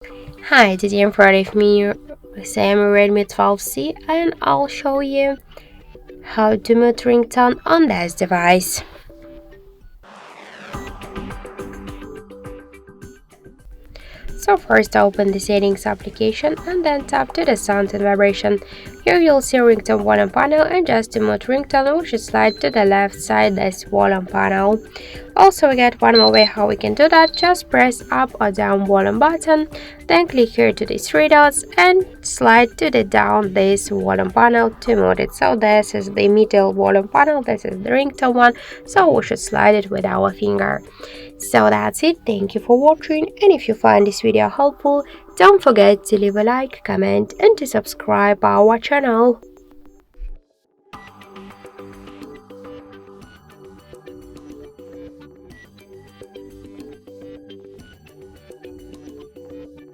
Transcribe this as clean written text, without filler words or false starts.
Hi, today in front of me Xiaomi Redmi 12C and I'll show you how to mute ringtone on this device. So first open the settings application and then tap to the sound and vibration. Here you'll see ringtone volume panel, and just to mute ringtone we should slide to the left side this volume panel. Also we get one more way how we can do that. Just press up or down volume button, then click here to these three dots and slide to the down this volume panel to mute it. So this is the middle volume panel, this is the ringtone one, so we should slide it with our finger. So that's it, thank you for watching, and if you find this video helpful, don't forget to leave a like, comment and to subscribe our channel.